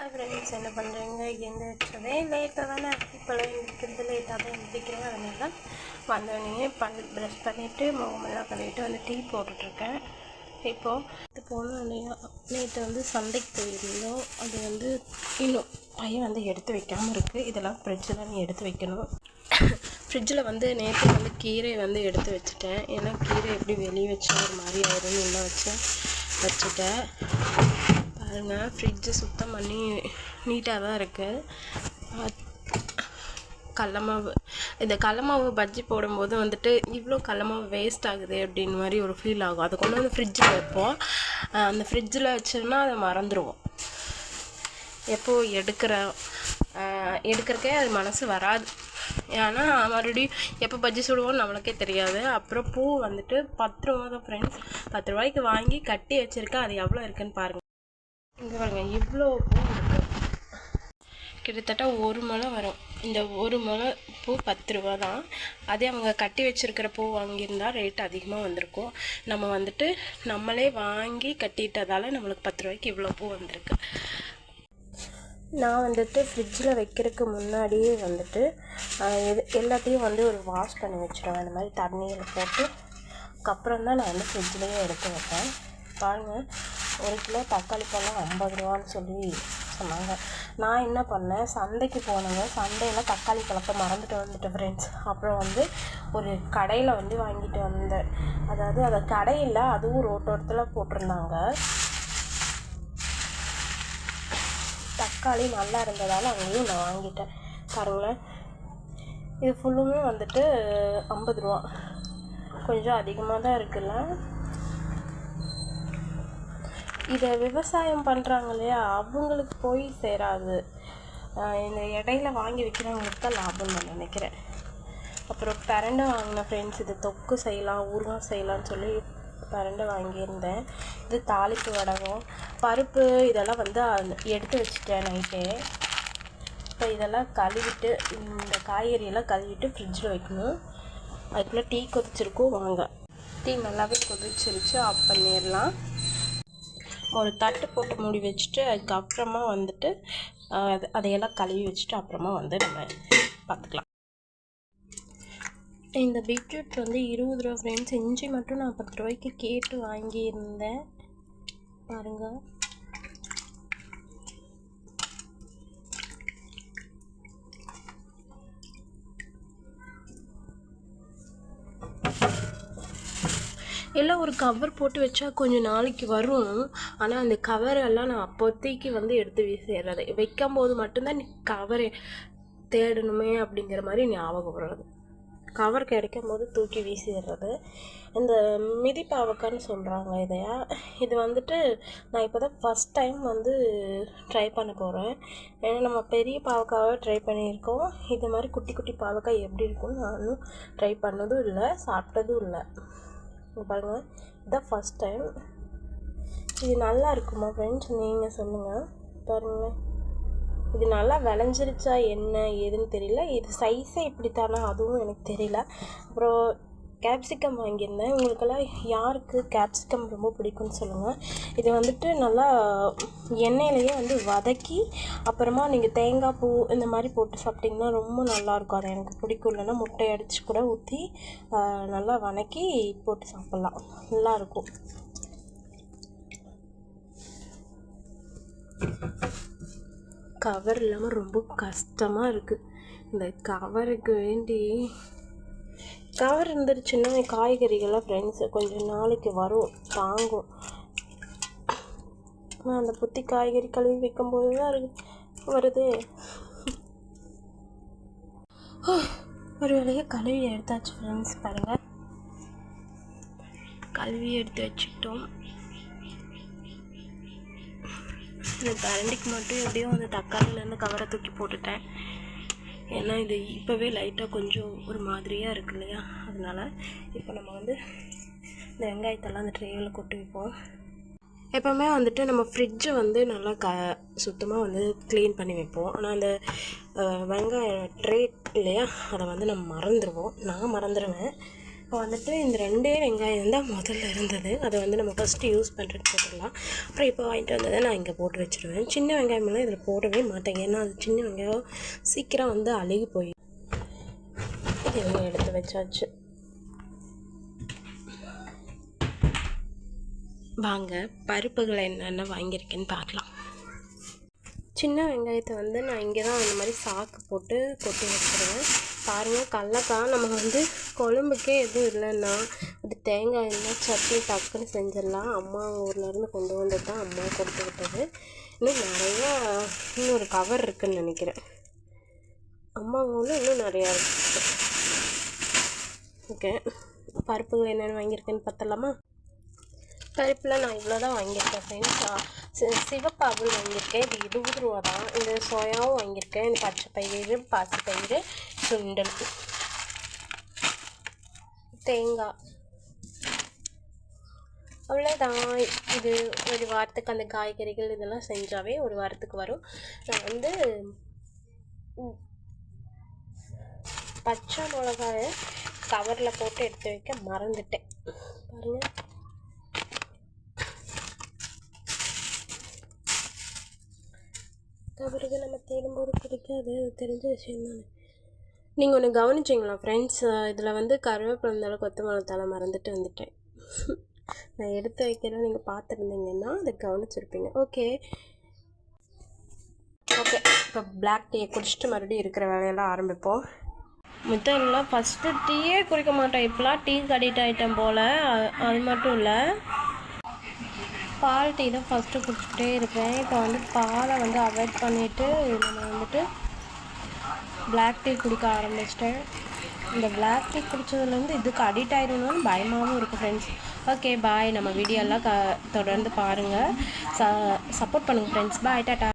Hi friends, என்ன பண்ணுறீங்க? எந்திரிச்சதே லேட்டாக தானே. இப்போல்லாம் எந்திரிக்கிறது லேட்டாக தான் எந்திரிக்கிறேன். அதனால தான் வந்தோடனே ப்ரஷ் பண்ணிவிட்டு முகமெல்லாம் கழுவிட்டு வந்து டீ போட்டுட்ருக்கேன். இப்போது இது போகணும் இல்லையா, நேற்று வந்து சந்தைக்கு போயிருந்தோம். அது வந்து இன்னும் பையன் வந்து எடுத்து வைக்காமல் இருக்குது. இதெல்லாம் ஃப்ரிட்ஜில் நீ எடுத்து வைக்கணும். ஃப்ரிட்ஜில் வந்து நேற்று வந்து கீரை வந்து எடுத்து வச்சுட்டேன். ஏன்னா கீரை எப்படி வெளியே வச்சா ஒரு மாதிரி ஆயிடும்னு இன்னும் வச்சுட்டேன். பாருங்கள், ஃப்ரிட்ஜு சுத்தம் பண்ணி நீட்டாக தான் இருக்குது. கடலமாவு, இந்த கடலமாவு பஜ்ஜி போடும்போது வந்துட்டு இவ்வளோ கடலமாவு வேஸ்ட் ஆகுது அப்படின்னு மாதிரி ஒரு ஃபீல் ஆகும். அதை கொண்டு வந்து ஃப்ரிட்ஜில் வைப்போம். அந்த ஃப்ரிட்ஜில் வச்சோன்னா அதை மறந்துடுவோம். எப்போது எடுக்கிறக்கே அது மனசு வராது. ஏன்னா மறுபடியும் எப்போ பஜ்ஜி சுடுவோன்னு நம்மளுக்கே தெரியாது. அப்புறம் பூ வந்துட்டு 10 ரூபா தான் ஃப்ரெண்ட்ஸ். 10 ரூபாய்க்கு வாங்கி கட்டி வச்சுருக்கேன். அது எவ்வளோ இருக்குதுன்னு பாருங்கள். இங்கே பாருங்கள், இவ்வளோ பூ இருக்குது. கிட்டத்தட்ட 1 முழம் வரும். இந்த 1 முழம் பூ 10 ரூபா தான். அதே அவங்க கட்டி வச்சுருக்கிற பூ வாங்கியிருந்தா ரேட் அதிகமாக வந்திருக்கும். நம்ம வந்துட்டு நம்மளே வாங்கி கட்டிட்டதால் நம்மளுக்கு 10 ரூபாய்க்கு இவ்வளோ பூ வந்திருக்கு. நான் வந்துட்டு ஃப்ரிட்ஜில் வைக்கிறதுக்கு முன்னாடியே வந்துட்டு எல்லாத்தையும் வந்து ஒரு வாஷ் பண்ணி வச்சுருவேன். அந்த மாதிரி தண்ணியில் போட்டு அப்புறம் தான் நான் வந்து ஃப்ரிட்ஜ்லேயே எடுத்து வைப்பேன். பாருங்கள், 1 கிலோ தக்காளி பழம் 50 ரூபான்னு சொல்லி சொன்னாங்க. நான் என்ன பண்ணேன், சந்தைக்கு போனேங்க. சந்தையில் தக்காளி பழத்தை மறந்துட்டு வந்துட்டேன் ஃப்ரெண்ட்ஸ். அப்புறம் வந்து ஒரு கடையில் வந்து வாங்கிட்டு வந்தேன். அதாவது அதை கடையில் அதுவும் ரோட்டோரத்தில் போட்டிருந்தாங்க. தக்காளி நல்லா இருந்ததால் அங்கேயும் நான் வாங்கிட்டேன். பாருங்களேன், இது ஃபுல்லுமே வந்துட்டு 50 ரூபா. கொஞ்சம் அதிகமாக தான் இருக்குல்ல. இதை விவசாயம் பண்ணுறாங்க இல்லையா, அவங்களுக்கு போய் சேராது. இந்த இடையில வாங்கி வைக்கிறவங்களுக்கு தான் லாபம்னு நான் நினைக்கிறேன். அப்புறம் பிரண்டை வாங்கினேன் ஃப்ரெண்ட்ஸ். இது தொக்கு செய்யலாம், ஊறுகாய் செய்யலாம்னு சொல்லி பிரண்டை வாங்கியிருந்தேன். இது தாளிப்பு வடகம், பருப்பு இதெல்லாம் வந்து எடுத்து வச்சுட்டேன் நைட்டே. இப்போ இதெல்லாம் கழுவிட்டு, இந்த காய்கறியெல்லாம் கழுவிட்டு ஃப்ரிட்ஜில் வைக்கணும். அதுக்குள்ளே டீ கொதிச்சிருக்கும். வாங்க, டீ நல்லாவே கொதிச்சிருச்சு. ஆஃப் பண்ணிடலாம். ஒரு தட்டு போட்டு மூடி வச்சுட்டு அதுக்கப்புறமா வந்துட்டு அதையெல்லாம் கழுவி வச்சுட்டு அப்புறமா வந்து நம்ம பார்த்துக்கலாம். இந்த பீட்ரூட் வந்து 20 ரூபா ஃப்ரெண்ட்ஸ். இஞ்சி மட்டும் நான் 10 ரூபாய்க்கு கேட்டு வாங்கியிருந்தேன். பாருங்கள், எல்லாம் ஒரு கவர் போட்டு வச்சா கொஞ்சம் நாளைக்கு வரும். ஆனால் அந்த கவரெல்லாம் நான் அப்போதைக்கு வந்து எடுத்து வீசிடுறது. வைக்கும் போது மட்டும்தான் கவரை தேடணுமே அப்படிங்கிற மாதிரி ஞாபகம் வர்றது. கவர் கிடைக்கும் போது தூக்கி வீசிடுறது. இந்த மிதி பாவக்கான்னு சொல்கிறாங்க இதையா. இது வந்துட்டு நான் இப்போ தான் ஃபஸ்ட் டைம் வந்து ட்ரை பண்ண போகிறேன். ஏன்னா நம்ம பெரிய பாவக்காவை ட்ரை பண்ணியிருக்கோம். இது மாதிரி குட்டி குட்டி பாவக்காய் எப்படி இருக்கும்னு நானும் ட்ரை பண்ணதும் இல்லை, சாப்பிட்டதும் இல்லை. பாருங்கள், இதுதான் ஃபஸ்ட் டைம். இது நல்லா இருக்குமா ஃப்ரெண்ட்ஸ், நீங்கள் சொல்லுங்கள். பாருங்கள், இது நல்லா விளைஞ்சிருச்சா என்ன ஏதுன்னு தெரியல. இது சைஸே இப்படித்தானா அதுவும் எனக்கு தெரியல. அப்புறம் கேப்சிகம் வாங்கியிருந்தேன். உங்களுக்கெல்லாம் யாருக்கு கேப்சிகம் ரொம்ப பிடிக்கும்னு சொல்லுங்கள். இது வந்துட்டு நல்லா எண்ணெயிலையே வந்து வதக்கி அப்புறமா நீங்கள் தேங்காய் பூ இந்த மாதிரி போட்டு சாப்பிட்டிங்கன்னா ரொம்ப நல்லாயிருக்கும். அது எனக்கு பிடிக்கும். இல்லைன்னா முட்டை அடித்து கூட ஊற்றி நல்லா வதக்கி போட்டு சாப்பிட்லாம், நல்லாயிருக்கும். கவர் இல்லாமல் ரொம்ப கஷ்டமாக இருக்குது. இந்த கவருக்கு வேண்டி கவர் இருந்துருச்சுன்னா காய்கறிகள்லாம் ஃப்ரெண்ட்ஸ் கொஞ்சம் நாளைக்கு வரும், தாங்கும். நான் அந்த புத்தி காய்கறி கழுவி வைக்கும்போது தான் வருது. ஒரு வேலையை கழுவி எடுத்தாச்சு ஃப்ரெண்ட்ஸ். பாருங்கள், கழுவி எடுத்து வச்சுக்கிட்டோம். இந்த கரண்டிக்கு மட்டும் எப்படியும் அந்த தக்காளிலேருந்து கவரை தூக்கி போட்டுட்டேன். ஏன்னா இது இப்போவே லைட்டாக கொஞ்சம் ஒரு மாதிரியாக இருக்கு இல்லையா, அதனால் இப்போ நம்ம வந்து இந்த வெங்காயத்தெல்லாம் அந்த ட்ரேயில் கொட்டி வைப்போம். எப்போவுமே வந்துட்டு நம்ம ஃப்ரிட்ஜை வந்து நல்லா சுத்தமாக வந்து க்ளீன் பண்ணி வைப்போம். ஆனால் அந்த வெங்காய ட்ரே இல்லையா, அதை வந்து நம்ம மறந்துடுவோம். நான் மறந்துடுவேன். இப்போ வந்துட்டு இந்த 2 வெங்காயம் தான் முதல்ல இருந்தது. அதை வந்து நம்ம ஃபஸ்ட்டு யூஸ் பண்ணுறதுக்கு போட்டுடலாம். அப்புறம் இப்போ வாங்கிட்டு வந்ததை நான் இங்கே போட்டு வச்சுருவேன். சின்ன வெங்காயமெல்லாம் இதில் போடவே மாட்டேங்க, ஏன்னா அது சின்ன வெங்காயம் சீக்கிரம் வந்து அழுகி போய். இதை எடுத்து வச்சாச்சு. வாங்க பருப்புகளை என்னென்ன வாங்கியிருக்கேன்னு பார்க்கலாம். சின்ன வெங்காயத்தை வந்து நான் இங்கே தான் அந்த மாதிரி சாக்கு போட்டு கொட்டி வச்சுருவேன். பாருங்கள், கடலக்காய் நம்ம வந்து குழம்புக்கே எதுவும் இல்லைன்னா அது தேங்காய் எண்ணெய் சட்னி டக்குன்னு செஞ்சிடலாம். அம்மா ஊர்லேருந்து கொண்டு வந்தது தான் அம்மா கொடுத்து விட்டது. இன்னும் நிறையா இன்னொரு கவர் இருக்குதுன்னு நினைக்கிறேன். அம்மா ஊரில் இன்னும் நிறையா இருக்குது. ஓகே, பருப்புகள் என்னென்ன வாங்கியிருக்கேன்னு பார்த்தலாமா? பருப்பில் நான் இவ்வளோ தான் வாங்கியிருக்கேன் ஃப்ரெண்ட்ஸ். சிவப்பு அவல் வாங்கியிருக்கேன், இது 20 ரூபா தான். இந்த சோயாவும் வாங்கியிருக்கேன், இந்த பச்சை பயிறு, பாசிப்பயிறு, சுண்டல், தேங்காய், அவ்வளோதான். இது ஒரு வாரத்துக்கு அந்த காய்கறிகள் இதெல்லாம் செஞ்சாவே ஒரு வாரத்துக்கு வரும். நான் வந்து பச்சை மிளகாயை கவரில் போட்டு எடுத்து வைக்க மறந்துட்டேன். பாருங்கள், கவருக்கு நம்ம தேடும்போது கிடைக்காது, தெரிஞ்ச விஷயம் தானே. நீங்கள் ஒன்று கவனிச்சிங்களா ஃப்ரெண்ட்ஸ்? இதில் வந்து கருவேப்பிலை கொத்தமல்லி தழை மறந்துட்டு வந்துட்டேன். நான் எடுத்து வைக்கிறேன், நீங்கள் பார்த்துருந்தீங்கன்னா அதை கவனிச்சிருப்பீங்க. ஓகே, இப்போ பிளாக் டீயை குடிச்சிட்டு மறுபடியும் இருக்கிற வேலையெல்லாம் ஆரம்பிப்போம். முதல்ல ஃபஸ்ட்டு டீயே குடிக்க மாட்டேன், இப்போலாம் டீ அடிக்ட் ஆகிட்டேன் போல். அது மட்டும் இல்லை, பால் டீ தான் ஃபஸ்ட்டு குடிச்சிக்கிட்டே இருப்பேன். இப்போ வந்து பாலை வந்து அவாய்ட் பண்ணிவிட்டு நம்ம வந்துட்டு பிளாக் டீ குடிக்க ஆரம்பிச்சிட்டேன். இந்த பிளாக் டீ குடித்ததுலேருந்து இதுக்கு அடிக்ட் ஆகிடணும்னு பயமாகவும் இருக்குது ஃப்ரெண்ட்ஸ். ஓகே பாய், நம்ம வீடியோலாம் தொடர்ந்து பாருங்கள், சப்போர்ட் பண்ணுங்கள் ஃப்ரெண்ட்ஸ். பாய், டாட்டா.